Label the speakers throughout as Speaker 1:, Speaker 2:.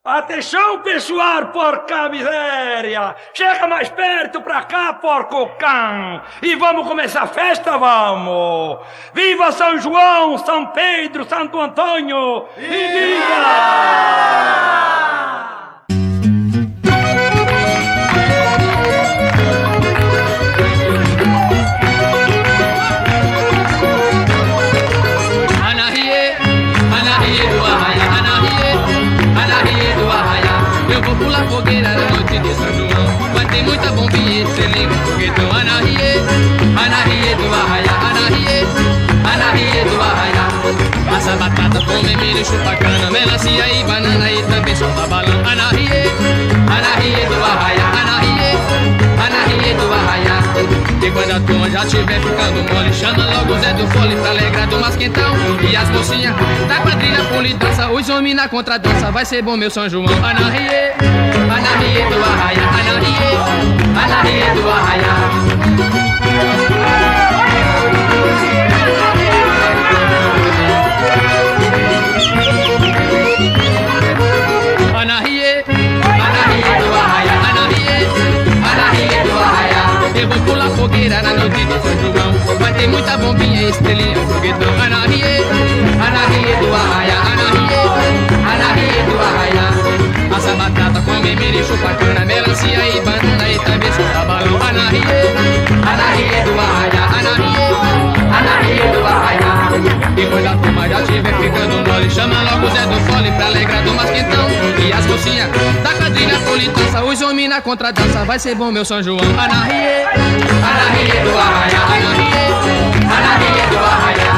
Speaker 1: Atenção, pessoal, porca miséria! Chega mais perto pra cá, porco cão! E vamos começar a festa, vamos! Viva São João, São Pedro, Santo Antônio! E viva!
Speaker 2: Eu vou pular fogueira na noite de São João. Vai ter muita bombinha, cê liga o foguetão. Anarie do arraia, anarie do arraia. Massa, batata, fome, milho, chupa cana, melancia e banana e também solta balão. Anarie do arraia, anarie do arraia. E quando a turma já tiver ficando mole, chama logo o Zé do Fole pra alegrar do masquentão. E as mocinhas da quadrilha polidança, os homens na contradança, vai ser bom meu São João. Anarie do arraia, anarie do arraia. Eu vou pular fogueira na noite de São João. Vai ter muita bombinha, estrelinha, foguetão. Anarie do arraia, anarie do arraia. Massa, batata, come, milho, chupa cana, melancia e banana e também solta balão. Anarie do arraia, anarie do arraia. E quando a turma já tiver ficando mole, chama logo o Zé do Fole pra alegrar do masquentão. E as mocinhas da quadrilha polidança, os homens na contradança, vai ser bom meu São João. Anarie do arraia, anarie do arraia.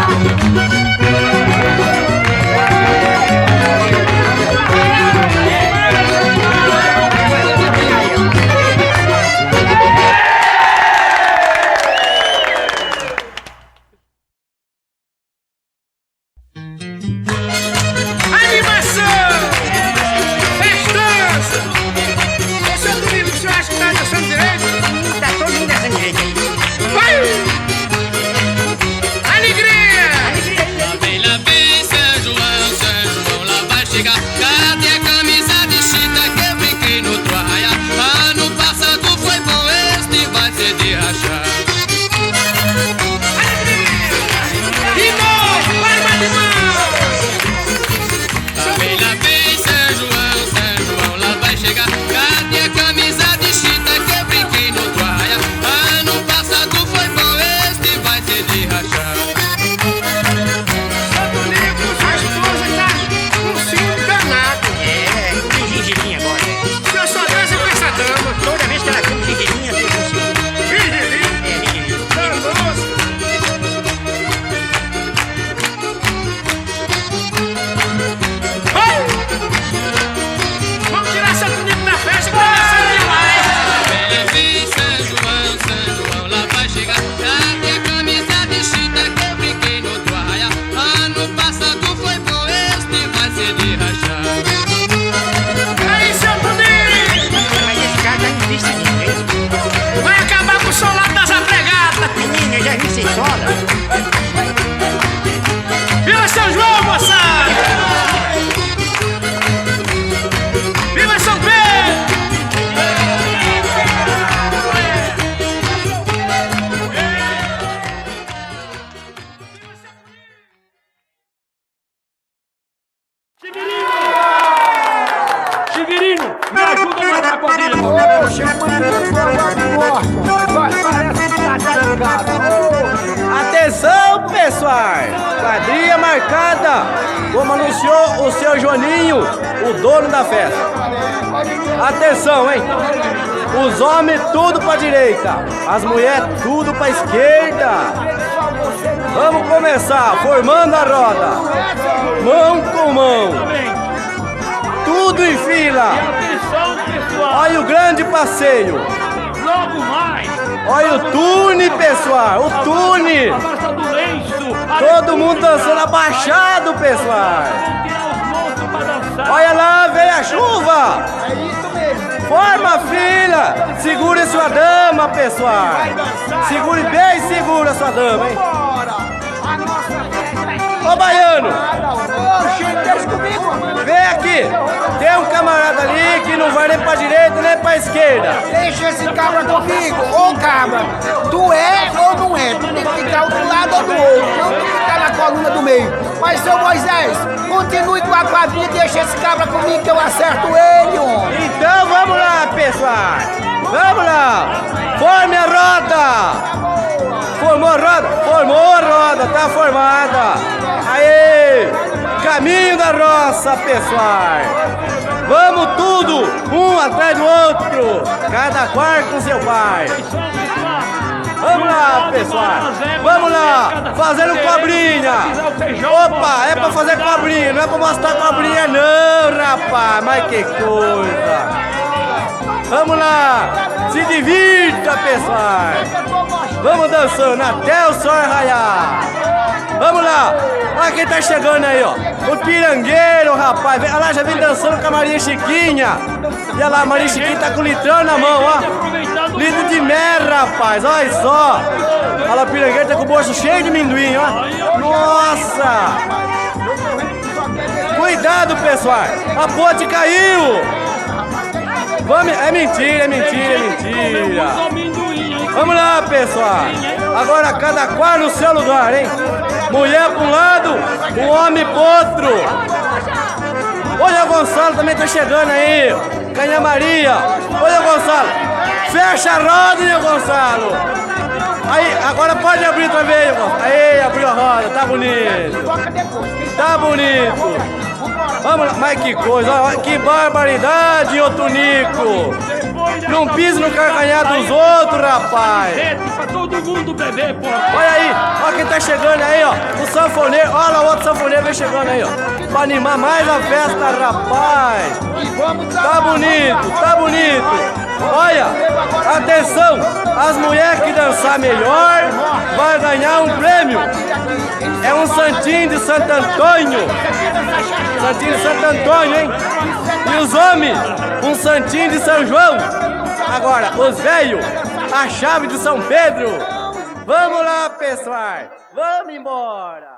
Speaker 3: Viva São João, moçada! Viva São Pedro!
Speaker 1: Severino, me ajuda a matar a quadrilha.
Speaker 4: Atenção, pessoal! Quadrilha marcada, como anunciou o seu Joaninho, o dono da festa. Atenção, hein? Os homens tudo pra direita, as mulheres tudo pra esquerda. Vamos começar, formando a roda, mão com mão, tudo em fila.
Speaker 1: Atenção, pessoal.
Speaker 4: Olha o grande passeio.
Speaker 1: Logo mais.
Speaker 4: Olha o tune, pessoal, o tune.
Speaker 1: A massa do lenço.
Speaker 4: Todo mundo dançando abaixado, pessoal.
Speaker 1: Tirar os monstros pra dançar.
Speaker 4: Olha lá, vem a chuva. É isso mesmo. Forma a fila. Segure sua dama, pessoal. Segure bem segura sua dama, hein?
Speaker 3: A nossa festa aqui
Speaker 4: Ô, baiano!
Speaker 5: Deixa comigo.
Speaker 4: Vem aqui! Tem um camarada ali que não vai nem pra direita nem pra esquerda.
Speaker 5: Deixa esse cabra comigo. Ô, cabra, tu é ou não é? Tu tem que ficar do lado ou do outro. Não tem que ficar na coluna do meio. Mas, seu Moisés, continue com a quadrilha e deixa esse cabra comigo que eu acerto ele, homem.
Speaker 4: Então vamos lá, pessoal! Vamos lá! Forme a roda! Formou a roda? Formou a roda, tá formada! Aê! Caminho da roça, pessoal! Vamos tudo, um atrás do outro, cada qual com seu pai. Vamos lá, pessoal! Vamos lá! Fazendo cobrinha! Opa, é pra fazer cobrinha, não é pra mostrar cobrinha não, rapaz! Mas que coisa! Vamos lá! Se divirta, pessoal! Vamos dançando até o sol raiar! Vamos lá! Olha quem tá chegando aí, ó! O pirangueiro, rapaz! Olha lá, já vem dançando com a Maria Chiquinha! E olha lá, a Maria Chiquinha tá com litrão na mão, ó! Litro de mel, rapaz! Olha só! Olha lá, o pirangueiro tá com o bolso cheio de amendoim, ó! Nossa! Cuidado, pessoal! A ponte caiu! Vamos, é mentira, é mentira, é mentira. Vamos lá, pessoal. Agora cada qual no seu lugar, hein? Mulher para um lado, o homem pro outro. Olha o Gonçalo também tá chegando aí. Canha Maria. Olha o Gonçalo. Fecha a roda, né, Gonçalo? Aí, agora pode abrir outra vez, Gonçalo. Aí, abriu a roda, tá bonito. Tá bonito. Vamos lá, mas que coisa, ó, que barbaridade, ô Tunico! Não pise no calcanhar dos outros, rapaz!
Speaker 1: Pra todo mundo beber, pô!
Speaker 4: Olha aí, olha quem tá chegando aí, ó! O sanfoneiro, olha o outro sanfoneiro vem chegando aí, ó! Pra animar mais a festa, rapaz! Tá bonito, tá bonito! Olha, atenção! As mulheres que dançar melhor vai ganhar um prêmio! É um santinho de Santo Antônio! Santinho de Santo Antônio, hein? E os homens, um santinho de São João. Agora, os velhos, a chave de São Pedro. Vamos lá, pessoal. Vamos embora.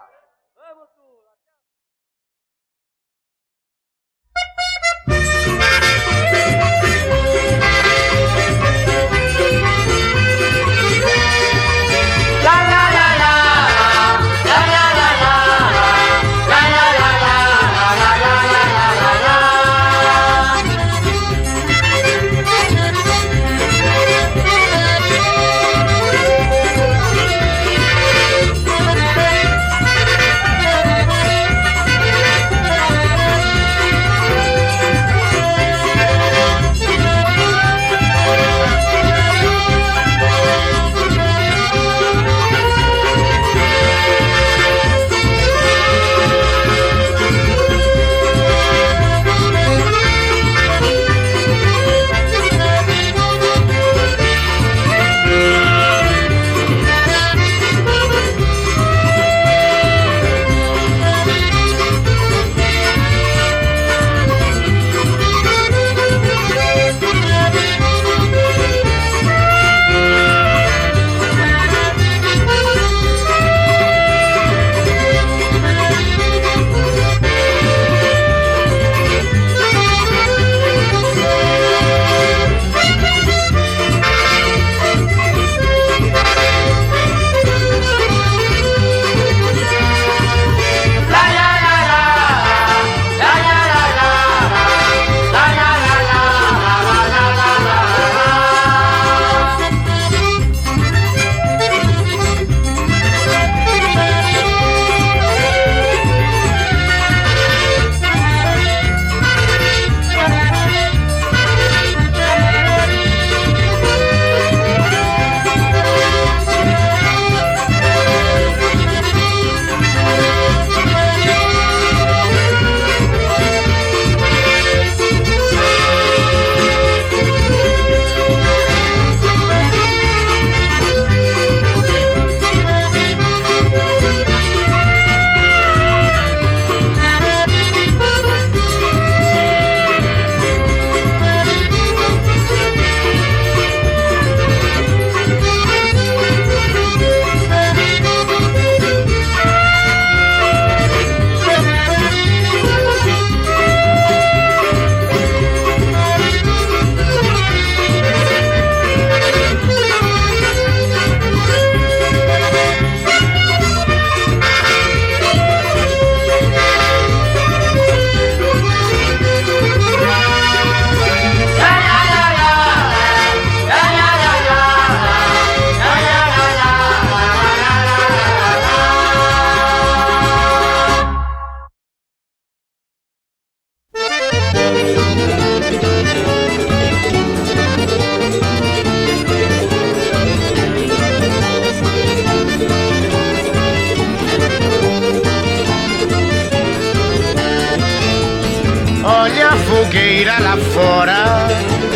Speaker 6: Olha a fogueira lá fora,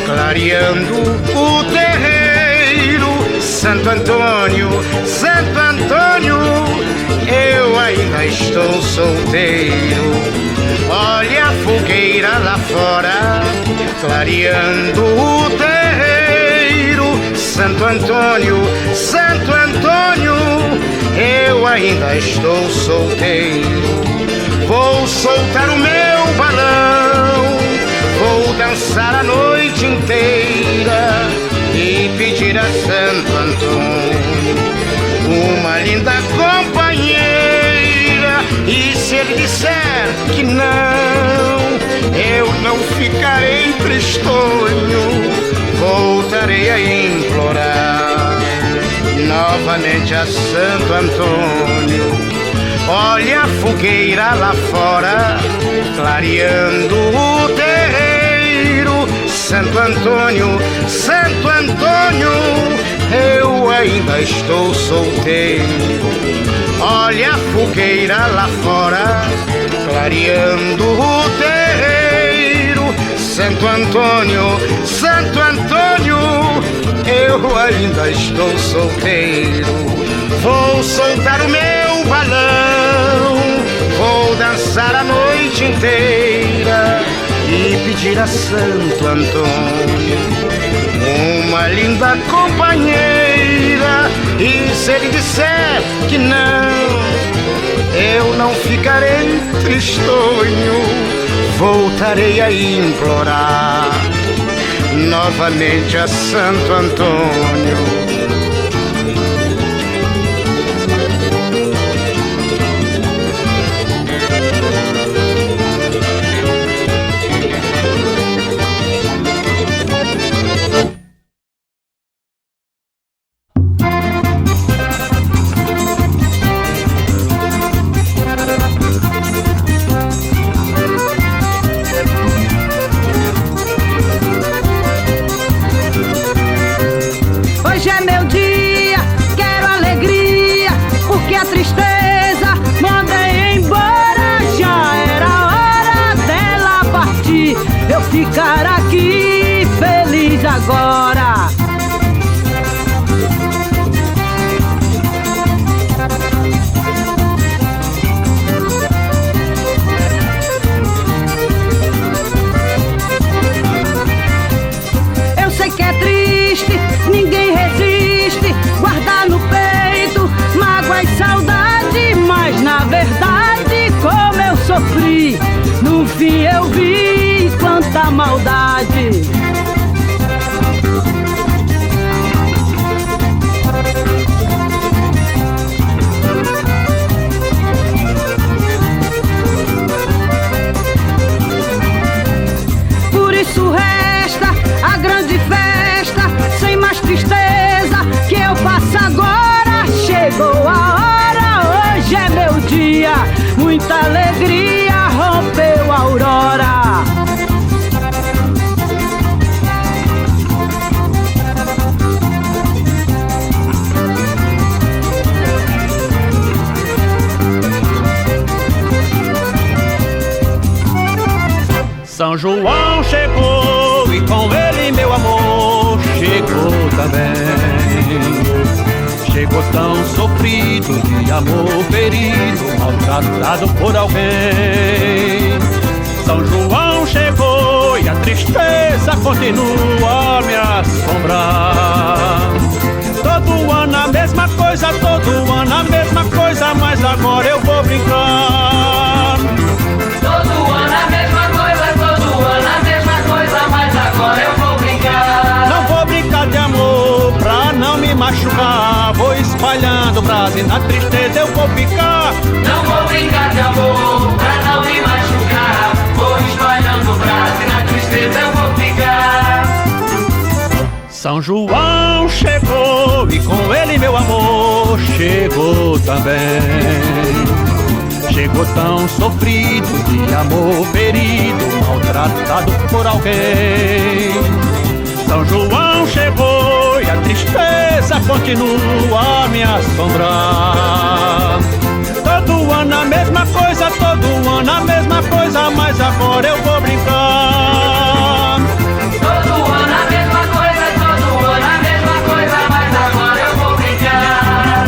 Speaker 6: clareando o terreiro. Santo Antônio, Santo Antônio, eu ainda estou solteiro. Olha a fogueira lá fora, clareando o terreiro. Santo Antônio, Santo Antônio, eu ainda estou solteiro. Vou soltar o meu balão, vou dançar a noite inteira e pedir a Santo Antônio uma linda companheira. E se ele disser que não, eu não ficarei tristonho, voltarei a implorar novamente a Santo Antônio. Olha a fogueira lá fora, clareando o terreiro. Santo Antônio, Santo Antônio, eu ainda estou solteiro. Olha a fogueira lá fora, clareando o terreiro. Santo Antônio, Santo Antônio, eu ainda estou solteiro. Vou soltar o meu balão, vou dançar a noite inteira e pedir a Santo Antônio uma linda companheira. E se ele disser que não, eu não ficarei tristonho, voltarei a implorar novamente a Santo Antônio.
Speaker 7: Ficar aqui feliz agora. Eu sei que é triste, ninguém resiste, guardar no peito mágoa e saudade, mas na verdade como eu sofri, no fim eu vi quanta maldade. Por isso resta a grande festa, sem mais tristeza que eu passo agora. Chegou a hora, hoje é meu dia, muita alegria, rompeu a aurora.
Speaker 8: São João chegou e com ele meu amor chegou também. Chegou tão sofrido de amor ferido, maltratado por alguém. São João chegou e a tristeza continua a me assombrar. Todo ano a mesma coisa, todo ano a mesma coisa, mas agora eu vou brincar.
Speaker 2: Todo ano a mesma coisa, todo ano a mesma coisa, mas agora eu vou brincar.
Speaker 8: Não vou brincar de amor pra não me machucar, vou espalhando brasa e na tristeza eu vou ficar.
Speaker 2: Não vou brincar de amor pra não me machucar, vou espalhando brasa e na tristeza eu vou ficar.
Speaker 8: São João chegou e com ele meu amor chegou também. chegou tão sofrido de amor ferido, maltratado por alguém. São João chegou e a tristeza continua a me assombrar. Todo ano a mesma coisa, todo ano a mesma coisa, mas agora eu vou brincar.
Speaker 2: Todo ano a mesma coisa, todo ano a mesma coisa, mas agora eu vou brincar.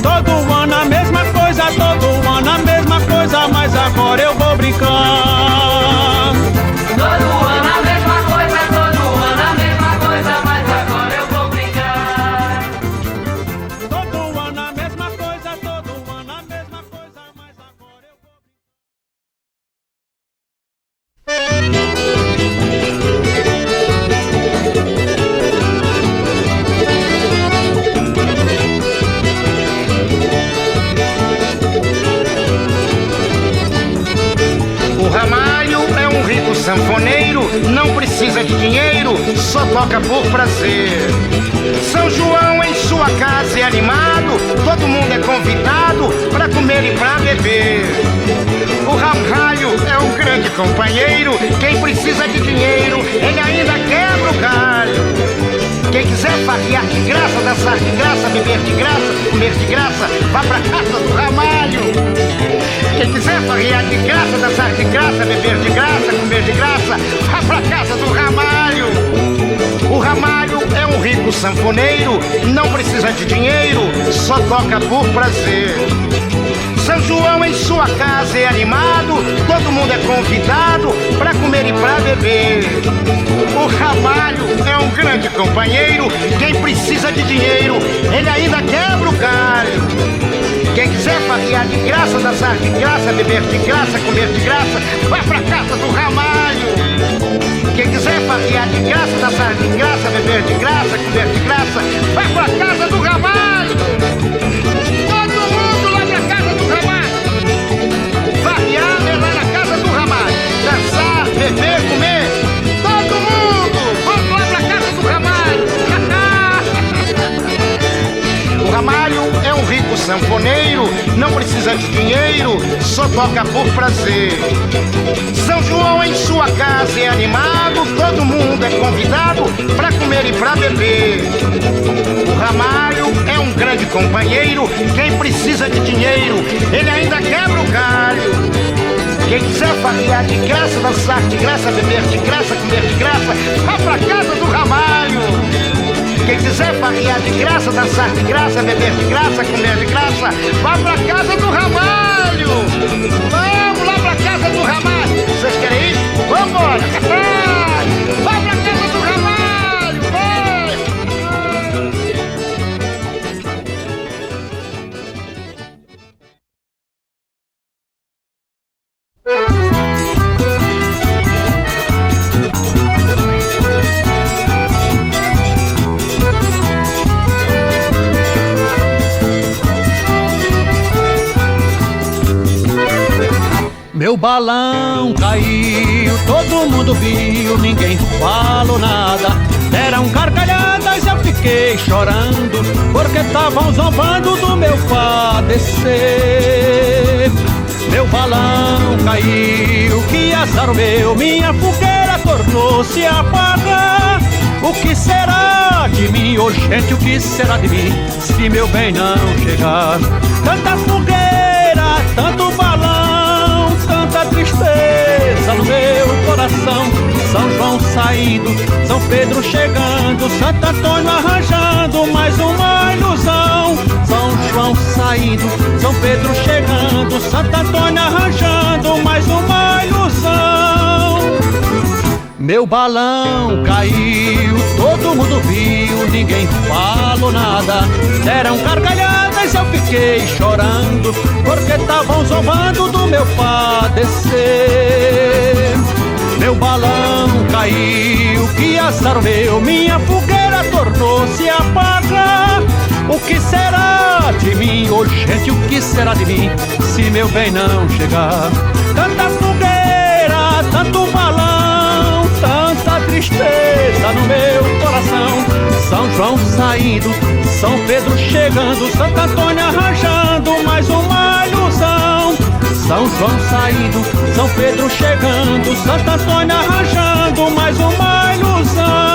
Speaker 8: Todo ano a mesma coisa, todo ano a mesma coisa, mas agora eu vou brincar.
Speaker 2: Todo ano a mesma coisa, todo ano a mesma coisa, mas agora eu vou brincar.
Speaker 8: Todo ano a mesma coisa, todo ano a mesma coisa, mas agora eu vou
Speaker 6: O Ramalho é um rico sanfoneiro, não precisa de dinheiro, só toca por prazer. São João em sua casa é animado, todo mundo é convidado pra comer e pra beber. O Ramalho é um grande companheiro, quem precisa de dinheiro, ele ainda quebra o galho. Quem quiser farrear de graça, dançar de graça, beber de graça, comer de graça, vá pra casa do Ramalho. Quem quiser farrear de graça, dançar de graça, beber de graça, comer de graça, vá pra casa do Ramalho. O Ramalho é um rico sanfoneiro, não precisa de dinheiro, só toca por prazer. São João em sua casa é animado, todo mundo é convidado pra comer e pra beber. O Ramalho é um grande companheiro, quem precisa de dinheiro, ele ainda quebra o galho. Quem quiser farrear de graça, dançar de graça, beber de graça, comer de graça, vá pra casa do Ramalho. Quem quiser farrear de graça, dançar de graça, beber de graça, comer de graça, vá pra casa do Ramalho. Todo mundo lá pra casa do Ramalho. Farrear é lá na casa do Ramalho. Dançar, beber, comer, todo mundo, vamos lá pra casa do Ramalho. O Ramalho é um rico sanfoneiro, não precisa de dinheiro, só toca por prazer. São João em sua casa é animado, todo mundo é convidado pra comer e pra beber. O Ramalho é um grande companheiro, quem precisa de dinheiro, ele ainda quebra o galho. Quem quiser farrear de graça, dançar de graça, beber de graça, comer de graça, vá pra casa do Ramalho. Quem quiser farrear de graça, dançar de graça, beber de graça, comer de graça, vá pra casa do Ramalho. Vamos lá pra casa do Ramalho. Vocês querem ir? Vambora! Vá pra casa do Ramalho! Vai!
Speaker 8: Meu balão caiu, todo mundo viu, ninguém falou nada. Deram gargalhadas, eu fiquei chorando, porque estavam zombando do meu padecer. Meu balão caiu, que azar o meu, minha fogueira tornou-se a apagar. O que será de mim, oh gente, o que será de mim, se meu bem não chegar? Tanta fogueira, tanto balão, tanta tristeza no meu coração. São João saindo, São Pedro chegando, Santo Antônio arranjando mais uma ilusão. São João saindo, São Pedro chegando, Santo Antônio arranjando mais uma ilusão. Meu balão caiu, todo mundo viu, ninguém falou nada. Deram gargalhadas, eu fiquei chorando, porque estavam zombando do meu padecer. Meu balão caiu, que azar o meu, minha fogueira tornou-se a apagar. O que será de mim, oh gente, o que será de mim, se meu bem não chegar? Tanta fogueira, tanto balão, tanta tristeza no meu coração. São João saindo, São Pedro chegando, Santo Antônio arranjando mais uma ilusão. São João saído, São Pedro chegando, Santo Antônio arranjando mais uma ilusão.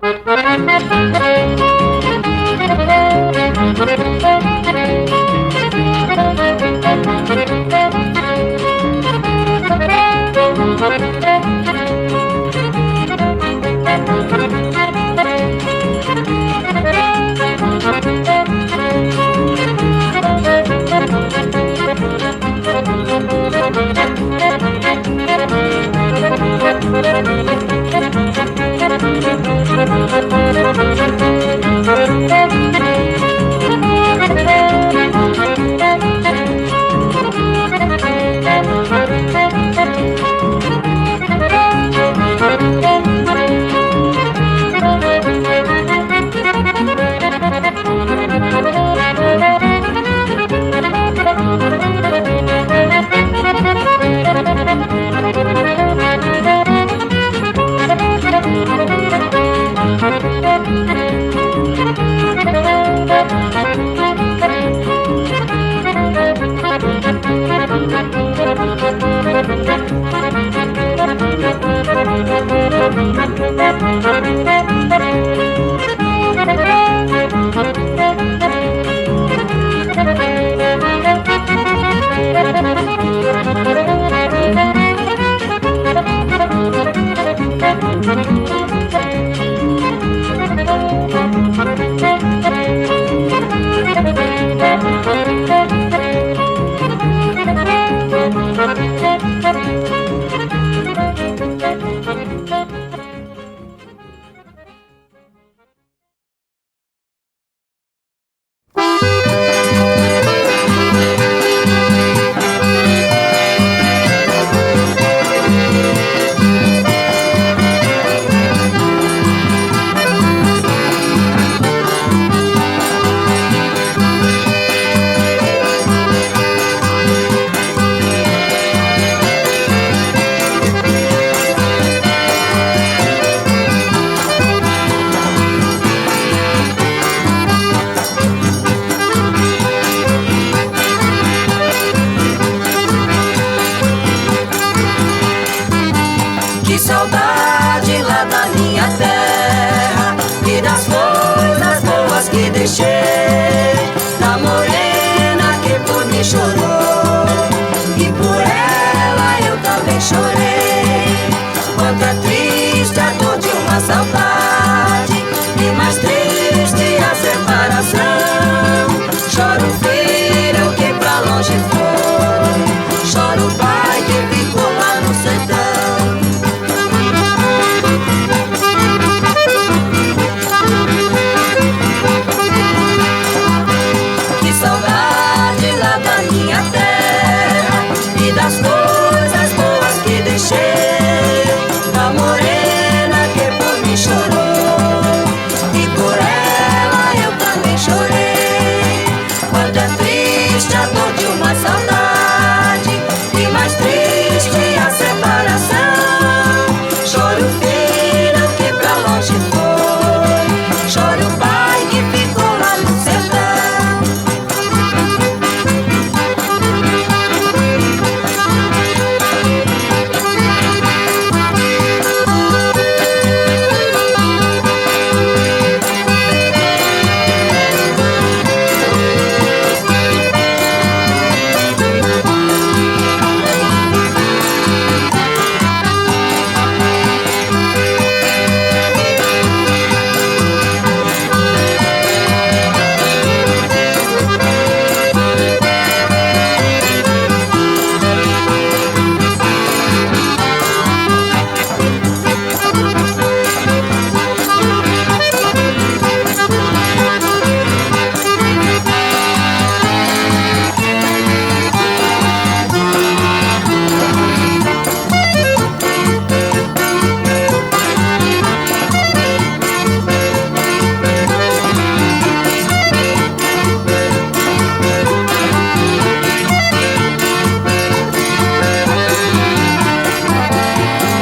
Speaker 9: Thank you. saudade e mais triste a separação. Chora o filho que pra longe foi, chora o pai que ficou lá no sertão. Que saudade lá da minha terra e das coisas boas que deixei, da morena que por mim chorou e por ela eu também chorei. Quando é triste a dor de uma saudade e mais triste a separação, chora o filho que pra longe foi, chora o pai que ficou lá no sertão.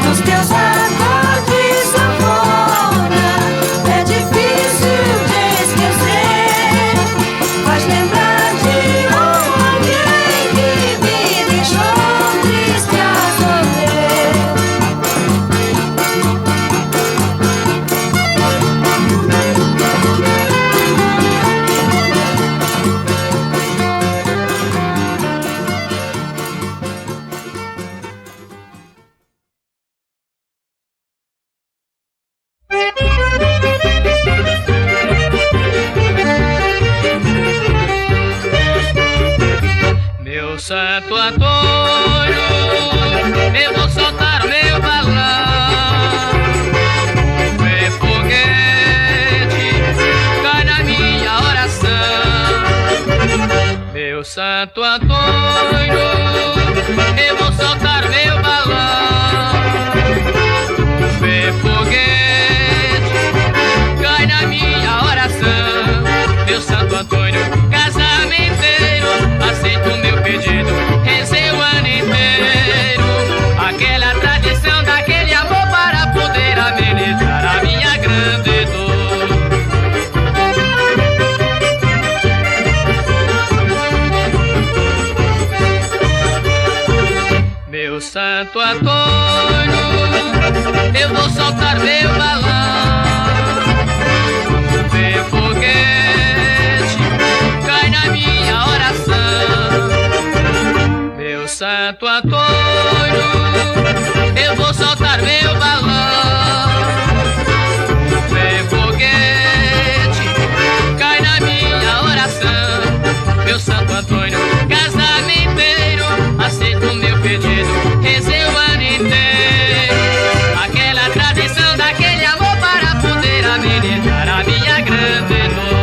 Speaker 9: Nos teus acordes sanfona é difícil de esquecer, faz lembrar de alguém que me deixou triste a sofrer.
Speaker 2: Meu Santo Antônio, eu vou soltar o meu balão. O meu foguete cai na minha oração. Meu Santo Antônio, eu vou soltar o meu balão. O meu foguete cai na minha oração. Meu Santo Antônio, casamenteiro, aceita o meu pedido, rezei o ano inteiro. Aquela tradição daquele amor para poder amenizar a minha grande dor. Meu Santo Antônio, eu vou soltar meu balão. O meu foguete cai na minha oração. Meu Santo Antônio, eu vou soltar meu balão. O meu foguete cai na minha oração. Meu Santo Antônio, casamenteiro, aceita o meu pedido, rezei o ano inteiro. Aquela tradição daquele amor para poder amenizar a minha grande dor.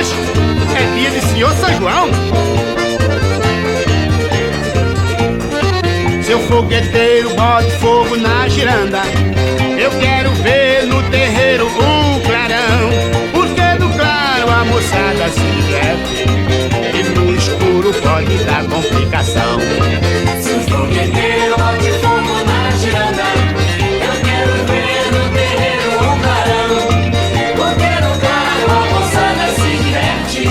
Speaker 6: Hoje é dia de Senhor São João. Seu fogueteiro, bote fogo na giranda. Eu quero ver no terreiro o clarão, porque no claro a moçada se diverte e no escuro pode dar complicação.
Speaker 9: Seu fogueteiro, bote fogo na giranda. Eu quero ver no terreiro o clarão, porque no claro a moçada se diverte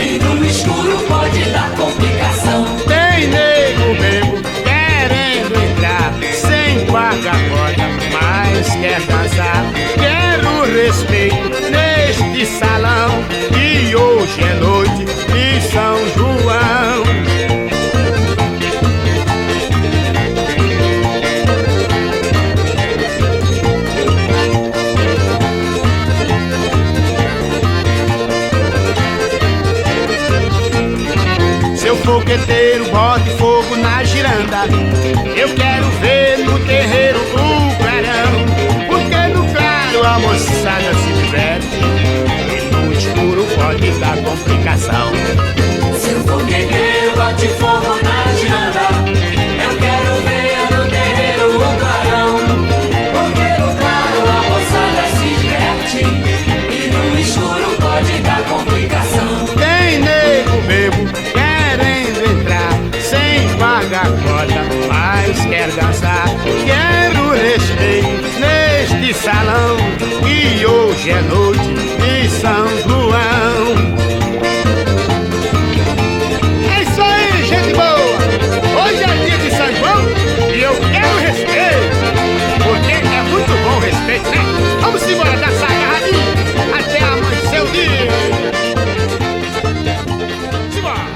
Speaker 9: e no escuro pode dar complicação.
Speaker 6: Tem nego mesmo querendo entrar sem pagar corda, mas quer dançar. Quero respeito neste salão, e hoje é noite de São João. Seu fogueteiro, bote fogo na giranda. Eu quero ver no terreiro o clarão, porque no claro a moçada se diverte e no escuro pode dar complicação.
Speaker 9: Seu fogueteiro, bote fogo na giranda. Eu quero ver no terreiro o clarão, porque no claro a moçada se diverte e no escuro pode dar complicação.
Speaker 6: Tem nego bebo querendo entrar sem pagar corda, mas quer dançar. Quero respeito neste salão, e hoje é noite de São João. É isso aí, gente boa! Hoje é dia de São João e eu quero respeito, porque é muito bom o respeito, né? Vamos embora dançar agarradinho até amanhecer o dia. Simbora!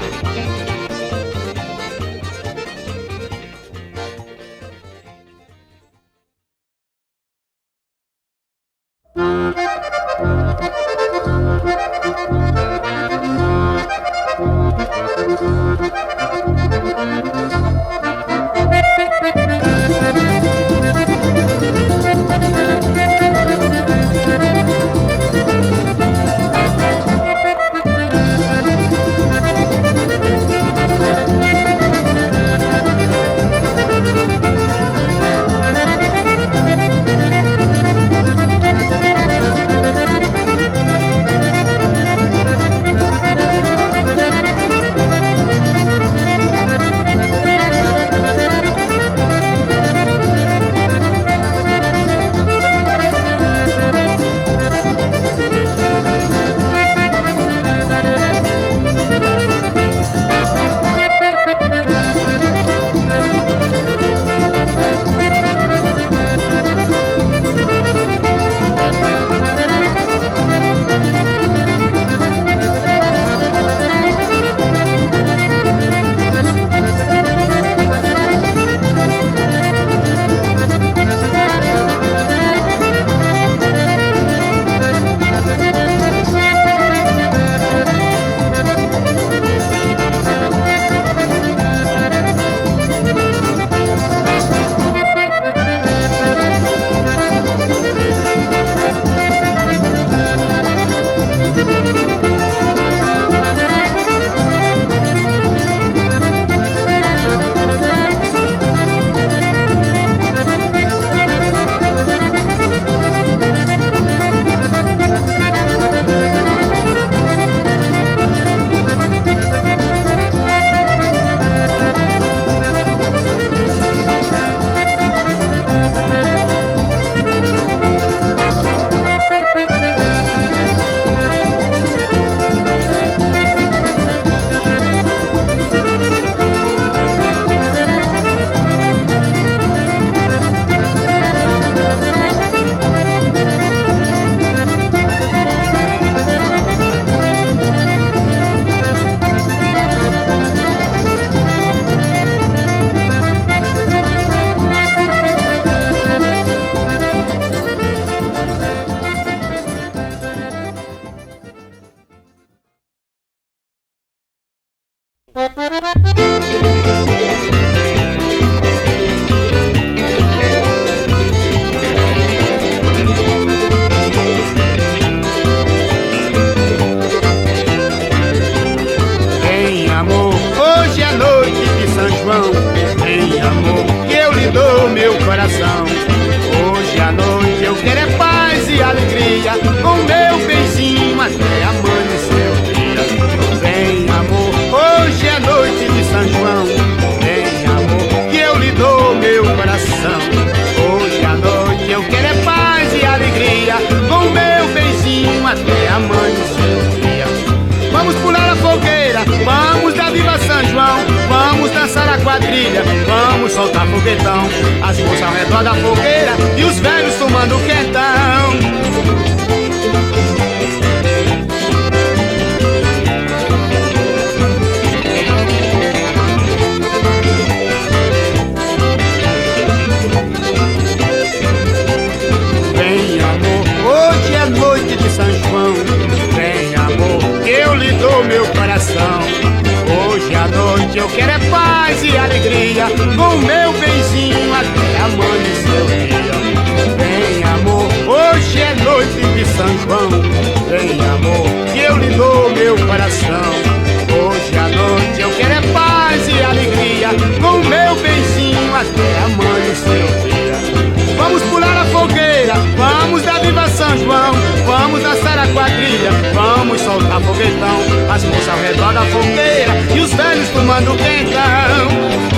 Speaker 6: quadrilha, vamos soltar foguetão. As moças ao redor da fogueira e os velhos tomando quentão. Hoje é noite de São João. Vem, amor, que eu lhe dou meu coração. Hoje à noite eu quero é paz e alegria, com meu benzinho até amanhecer o dia. Vem, amor, hoje é noite de São João. Vem, amor, que eu lhe dou meu coração. Hoje à noite eu quero é paz e alegria, com meu benzinho até amanhecer o dia. Vamos pular a fogueira, vamos dar viva São João. Vamos dançar a quadrilha, vamos soltar foguetão. As moças ao redor da fogueira e os velhos tomando quentão.